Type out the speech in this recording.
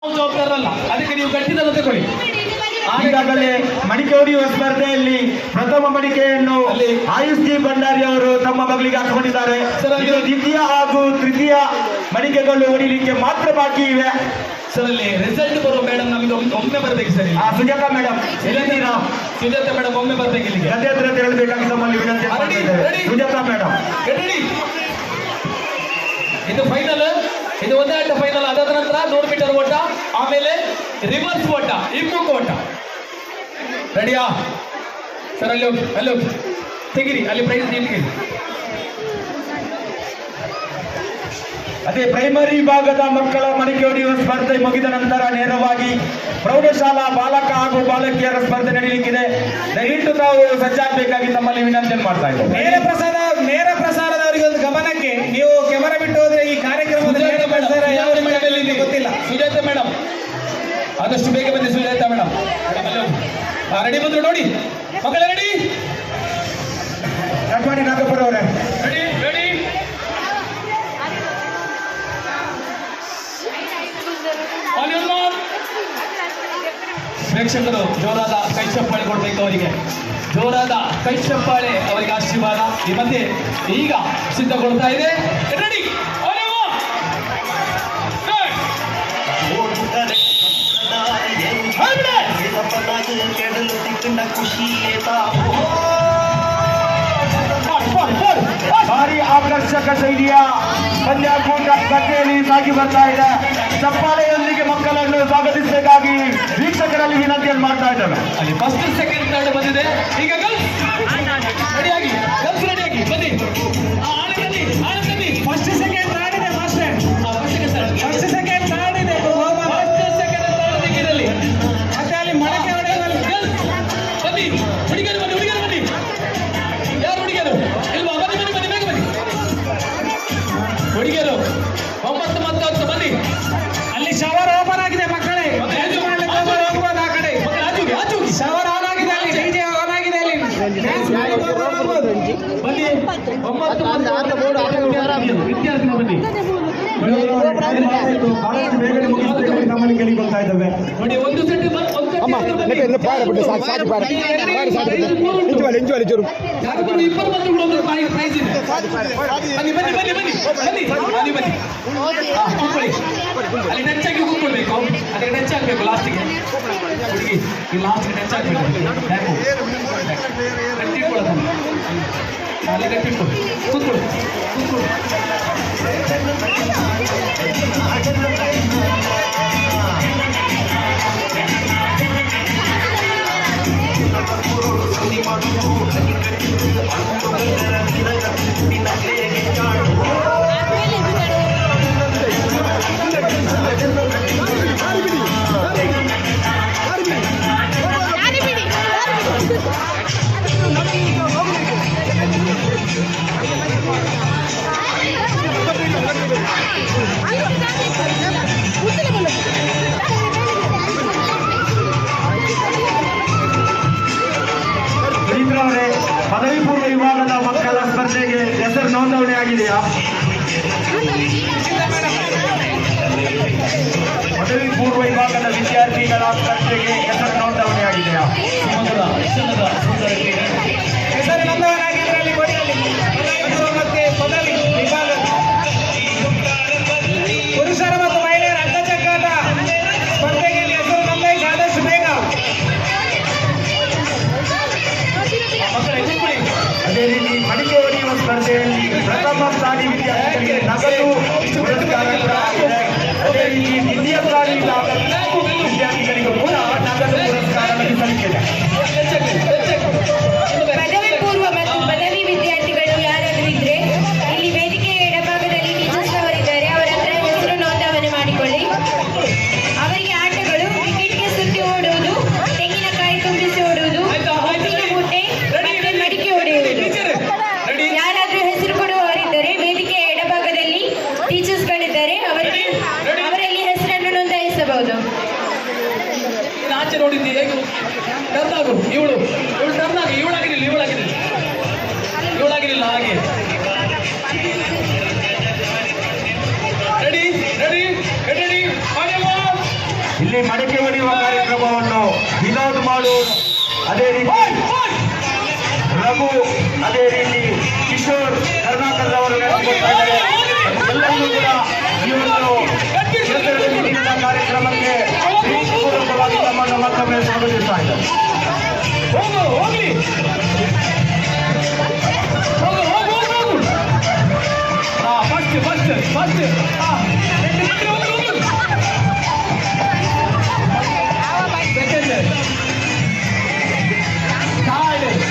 ಜವಾಬ್ದಾರಲ್ಲ, ಅದಕ್ಕೆ ನೀವು ಗಟ್ಟಿದನ್ನು ತಗೊಳ್ಳಿ. ಈಗಾಗಲೇ ಮಡಿಕೆ ಹೊಡೆಯುವ ಸ್ಪರ್ಧೆಯಲ್ಲಿ ಪ್ರಥಮ ಮಡಿಕೆಯನ್ನು ಆಯುಷ್ ಜಿ ಭಂಡಾರಿ ಅವರು ತಮ್ಮ ಮಗಳಿಗೆ ಹಾಕೊಂಡಿದ್ದಾರೆ. ದ್ವಿತೀಯ ಹಾಗೂ ತೃತೀಯ ಮಡಿಕೆಗಳು ಹೊಡಿಲಿಕ್ಕೆ ಮಾತ್ರ ಬಾಕಿ ಇವೆ. ಸರ್ ಅಲ್ಲಿ ರಿಸಲ್ಟ್ ಬರುವ ಮೇಡಮ್ ನಮಗೆ ಒಮ್ಮೆ ಬರ್ಬೇಕು ಸರ್. ಸುಜಾತಾ ಮೇಡಮ್ ಎಲ್ಲಿದ್ದೀರಾ? ಸುಜಾತಾ ಮೇಡಮ್ ಒಮ್ಮೆ ಬರ್ಬೇಕು ಇಲ್ಲಿಗೆ. ಗದ್ದೆ ಹತ್ರ ತೆರಳಬೇಕಾಗಿ ತಮ್ಮಲ್ಲಿ ವಿನಂತಿ ಮಾಡಿದ್ದೇವೆ. ಸುಜಾತಾ ಮೇಡಮ್ ಇದು ಫೈನಲ್, ಇದು ಒಂದೇ ಆಟ ಫೈನಲ್. ಅದಾದ ನಂತರ 100 ಮೀಟರ್ ಓಟ, ಆಮೇಲೆ ರಿವರ್ಸ್ ಓಟ, ಹಿಮ್ಮುಖ ಓಟ. ರೆಡಿಯಾ ಸರ್? ಅಲ್ಲಿ ಹೋಗಿ ತೆಗಿರಿ, ಅಲ್ಲಿ ಪ್ರೈಸ್ ತೆಗಿರಿ. ಅದೇ ಪ್ರೈಮರಿ ವಿಭಾಗದ ಮಕ್ಕಳ ಮಡಿಕೆ ಹೊಡೆಯುವ ಸ್ಪರ್ಧೆ ಮುಗಿದ ನಂತರ ನೇರವಾಗಿ ಪ್ರೌಢಶಾಲಾ ಬಾಲಕ ಹಾಗೂ ಬಾಲಕಿಯರ ಸ್ಪರ್ಧೆ ನಡೆಯಲಿಕ್ಕಿದೆ. ದಯವಿಟ್ಟು ತಾವು ಸಜ್ಜಾಗಬೇಕಾಗಿ ತಮ್ಮಲ್ಲಿ ವಿನಂತಿ ಮಾಡ್ತಾ ಇದ್ದೇವೆ. ನೇರ ಪ್ರಸಾರದವರಿಗೆ ಒಂದು ಗಮನಕ್ಕೆ, ನೀವು ಕ್ಯಾಮರಾ ಬಿಟ್ಟು ಹೋದ್ರೆ ಈ ಕಾರ್ಯಕ್ರಮದ ಗೊತ್ತಿಲ್ಲ. ಸುಜಾತಾ ಮೇಡಮ್ ಆದಷ್ಟು ಬೇಗ ಬನ್ನಿ. ಸುಜಾತಾ ಮೇಡಮ್ ರೆಡಿ ಬಂದ್ರು ನೋಡಿ ಮಕ್ಕಳ. ರೆಡಿ ಮಾಡಿ ನಾಗಪುರ ಅವರೇ. Ready ready. ಪ್ರೇಕ್ಷಕರು ಜೋರಾದ ಕೈ ಚಪ್ಪಾಳೆ ಕೊಡ್ಬೇಕು ಅವರಿಗೆ, ಜೋರಾದ ಕೈ ಚಪ್ಪಾಳೆ ಅವರಿಗೆ ಆಶೀರ್ವಾದ. ಈ ಮಧ್ಯೆ ಈಗ ಸಿದ್ಧಗೊಳ್ತಾ ಇದೆ. ರೆಡಿ ಭಾರಿ ಆಕರ್ಷಕ ಶೈಲಿಯ ಪಂದ್ಯಾಕೂಟ ಸ್ಪರ್ಧೆಯಲ್ಲಿ ಸಾಗಿ ಬರ್ತಾ ಇದೆ. ಚಪ್ಪಾಳೆಯೊಂದಿಗೆ ಮಕ್ಕಳನ್ನು ಸ್ವಾಗತಿಸಬೇಕಾಗಿ ವೀಕ್ಷಕರಲ್ಲಿ ವಿನಂತಿಯನ್ನು ಮಾಡ್ತಾ ಇದ್ದೇವೆ. ಅಲ್ಲಿ ಫಸ್ಟ್ ಸೆಕೆಂಡ್ ಥರ್ಡ್ ಬಂದಿದೆ. ಈಗ ರೆಡಿಯಾಗಿ ರೆಡಿಯಾಗಿ ಬನ್ನಿ. ಫಸ್ಟ್ ಸೆಕೆಂಡ್ ಥರ್ಡ್ ಇದೆ ಮಾಸ್ಟರ್. ಫಸ್ಟ್ ಸೆಕೆಂಡ್ ಥರ್ಡ್ ಇದೆ. ಫಸ್ಟ್ ಸೆಕೆಂಡ್ ಥರ್ಡ್ ದಿಕ್ಕಿನಲ್ಲಿ ಮತ್ತೆ ಅಲ್ಲಿ ಮಡಕೆ ಹೊಡೆಯುವಲ್ಲಿ ಬನ್ನಿ. ಹುಡುಗಿಯರು ಬನ್ನಿ, ಹುಡುಗಿಯರು ಬನ್ನಿ. ಯಾರು ಹುಡುಗಿಯರು ಇಲ್ವಾ? ಬನ್ನಿ ಬನ್ನಿ ಬನ್ನಿ, ಬೇಗ ಬನ್ನಿ ಹುಡುಗಿಯರು. 9 ಮತ್ತು 10 ಬನ್ನಿ. ಅಲ್ಲಿ ಶವರ್ ಓಪನ್ ಆಗಿದೆ ಮಕ್ಕಳೇ. ಹೋಗ್ಬೋದು ಆ ಕಡೆ. ಶವರ್ ಆನ್ ಆಗಿದೆ, ಅಲ್ಲಿ ಡಿಜೆ ಆನ್ ಆಗಿದೆ. ಅಲ್ಲಿ ಬನ್ನಿ 9 ವಿದ್ಯಾರ್ಥಿಗಳು ಬನ್ನಿ. ಬಹಳಷ್ಟು ಬೇಗನೆ ಮುಗಿಸಬೇಕಾಗಿ ನಮ್ಮಲ್ಲಿ ಕೇಳಿಕೊಳ್ತಾ ಇದ್ದೇವೆ. ನೋಡಿ ಒಂದು ಸೆಟ್ ಪ್ರೈಸ್ ಇದೆ. ಬನ್ನಿ ಬನ್ನಿ ಬನ್ನಿ ಬನ್ನಿ ಬನ್ನಿ ಬನ್ನಿ ಬನ್ನಿ. ಅಲ್ಲಿ ಟಚ್ ಆಗಿ ಕೂತ್ಕೊಳ್ಬೇಕು, ಅದಕ್ಕೆ ಟಚ್ ಆಗಬೇಕು ಲಾಸ್ಟಿಗೆ. ಹುಡುಗಿ ಈ ಲಾಸ್ಟ್ಗೆ ಟಚ್ ಆಗಬೇಕು. ಗಟ್ಟಿಟ್ಕೊಳ್ಳೋದು, ಅಲ್ಲಿ ಗಟ್ಟಿಟ್ಕೊಳ್ಳಿ. ಕೂತ್ಕೊಳ್ಳಿ ಕೂತ್ಕೊಳ್ಳಿ. ಪದವಿ ಪೂರ್ವ ವಿಭಾಗದ ಮಕ್ಕಳ ಸ್ಪರ್ಧೆಗೆ ಹೆಸರು ನೋಂದಣಿ ಆಗಿದೆಯಾ? ಪದವಿ ಪೂರ್ವ ವಿಭಾಗದ ವಿದ್ಯಾರ್ಥಿಗಳ ಸ್ಪರ್ಧೆಗೆ ಹೆಸರು ನೋಂದಣಿ ಆಗಿದೆಯಾ? ಹೆಸರು ನೋಂದಣಿ ಮತ್ತೆ ಪದವಿ ವಿಭಾಗ ಪುರುಷರ ಮತ್ತು ಮಹಿಳೆಯರ ಅಡ್ಡಚಕ್ಕಾಟ ಸ್ಪರ್ಧೆಗೆ ಹೆಸರು ನೋಂದಾಯಿಸಿ ಆದಷ್ಟು ಬೇಗ. ಅದೇ ರೀತಿ ಮಡಿಕೆ ಹೊಡೆಯುವ ಸ್ಪರ್ಧೆಯಲ್ಲಿ ಪ್ರಥಮ ಸ್ಥಾನಿ ವಿದ್ಯಾರ್ಥಿಗಳಿಗೆ ನಗದು ಪುರಸ್ಕಾರ ನೀಡಲಾಗಿದೆ. ಅದೇ ರೀತಿ ದ್ವಿತೀಯ ಸ್ಥಾನಿ ವಿದ್ಯಾರ್ಥಿಗಳಿಗೂ ಕೂಡ ನಗದು ಪುರಸ್ಕಾರ ಲಭಿಸಲಿಕ್ಕಿದೆ. ಪದವಿ ಪೂರ್ವ ಮತ್ತು ಪದವಿ ವಿದ್ಯಾರ್ಥಿಗಳು ಯಾರಾದರೂ ಇದ್ರೆ ಇಲ್ಲಿ ವೇದಿಕೆಯ ಎಡಭಾಗದಲ್ಲಿ ಟೀಚರ್ಸ್ ಅವರಿದ್ದಾರೆ, ಅವರ ಹತ್ರ ಹೆಸರು ನೋಂದಣಿ ಮಾಡಿಕೊಳ್ಳಿ. ಅವರಿಗೆ ಆಟಗಳು ಕ್ರಿಕೆಟ್ಗೆ ಸುತ್ತಿ ಓಡುವುದು, ತೆಂಗಿನಕಾಯಿ ತುಂಬಿಸಿ ಓಡುವುದು, ಹೂವಿನ ಮೂಟೆ ಮತ್ತೆ ಮಡಿಕೆ ಹೊಡೆಯುವುದು. ಯಾರಾದರೂ ಹೆಸರು ಕೊಡುವವರಿದ್ದರೆ ವೇದಿಕೆಯ ಎಡಭಾಗದಲ್ಲಿ ಟೀಚರ್ಸ್ಗಳಿದ್ದಾರೆ, ಅವರಲ್ಲಿ ಹೆಸರನ್ನು ನೋಂದಾಯಿಸಬಹುದು. ಆಚೆ ನೋಡಿದ್ದಿ ಹೇಗೆ ಟರ್ನ್ ಆಗು. ಇವಳು ಟರ್ನ್ ಆಗಿ, ಇವಳಾಗಿರಲಿಲ್ಲ ಹಾಗೆ. ರೆಡಿ ರೆಡಿ ರೆಡಿ ಇಲ್ಲಿ ಮಡಕೆ ಹೊಡೆಯುವ ಕಾರ್ಯಕ್ರಮವನ್ನು ವಿನೋದ್ ಮಾಡುವುದು, ಅದೇ ರೀತಿ ರಘು, ಅದೇ ರೀತಿ ಕಿಶೋರ್ ಕರ್ನಾಟಕದವರು ನಡೆಸಿಕೊಡ್ತಾ ಇದ್ದಾರೆ. ಎಲ್ಲರಿಗೂ ಕೂಡ ಈ ಒಂದು ಕ್ಷೇತ್ರದಲ್ಲಿ ನೀಡಿದ ಕಾರ್ಯಕ್ರಮಕ್ಕೆ ಪ್ರೀತಿಪೂರ್ವಕವಾಗಿ ತಮ್ಮನ್ನು ಮತ್ತೊಮ್ಮೆ ಸ್ವಾಗತಿಸ್ತಾ ಇದ್ದಾರೆ. ಹೋಗ್ಲಿ ಫಸ್ಟ್